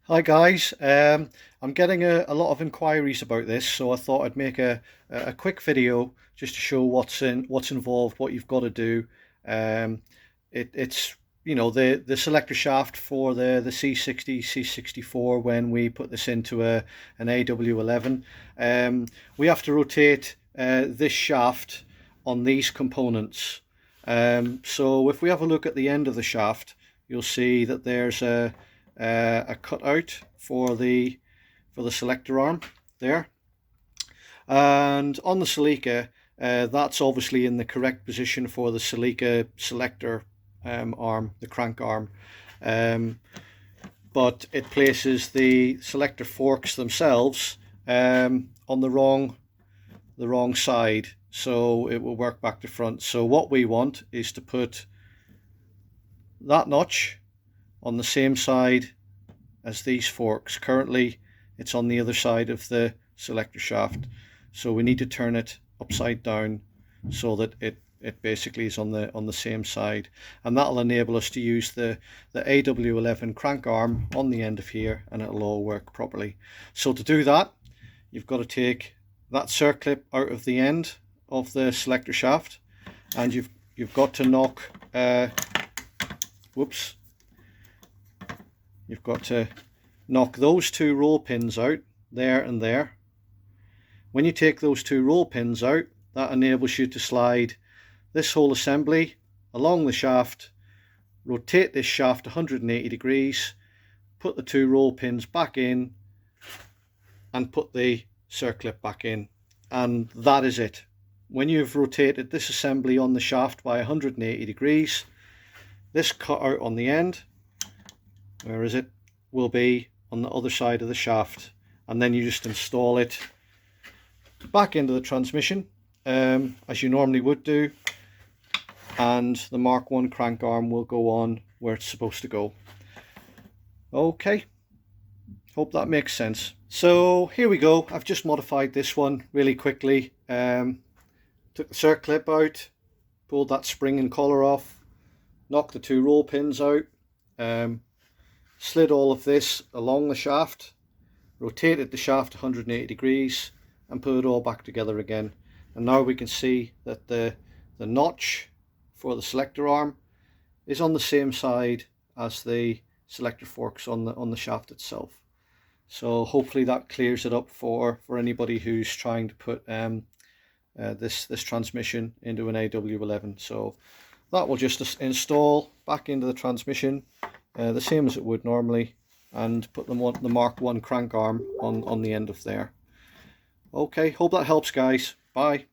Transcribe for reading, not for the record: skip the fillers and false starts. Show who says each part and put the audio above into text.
Speaker 1: Hi guys, I'm getting a lot of inquiries about this, so I thought I'd make a quick video just to show what's involved, what you've got to do. Um, it's the selector shaft for the C60 C64. When we put this into an AW11, we have to rotate this shaft on these components. So if we have a look at the end of the shaft, you'll see that there's a cutout for the selector arm there, and on the selector, that's obviously in the correct position for the selector arm, the crank arm, but it places the selector forks themselves on the wrong side, so it will work back to front. So what we want is to put that notch on the same side as these forks. Currently it's on the other side of the selector shaft, so we need to turn it upside down so that it basically is on the same side, and that'll enable us to use the AW11 crank arm on the end of here, and it'll all work properly. So to do that, you've got to take that circlip out of the end of the selector shaft, and you've got to knock you've got to knock those two roll pins out, there and there. When you take those two roll pins out, that enables you to slide this whole assembly along the shaft, rotate this shaft 180 degrees, put the two roll pins back in, and put the circlip back in, and that is it. When you've rotated this assembly on the shaft by 180 degrees, this cutout on the end, where is it, will be on the other side of the shaft, and then you just install it back into the transmission as you normally would do, and the Mark 1 crank arm will go on where it's supposed to go. Okay, hope that makes sense. So here we go. I've just modified this one really quickly. Took the circlip out, pulled that spring and collar off, knocked the two roll pins out, slid all of this along the shaft, rotated the shaft 180 degrees, and put it all back together again. And now we can see that the notch for the selector arm is on the same side as the selector forks on the shaft itself. So hopefully that clears it up for anybody who's trying to put this transmission into an AW11. So that will just install back into the transmission the same as it would normally, and put the Mark 1 crank arm on the end of there. Okay, hope that helps guys. Bye.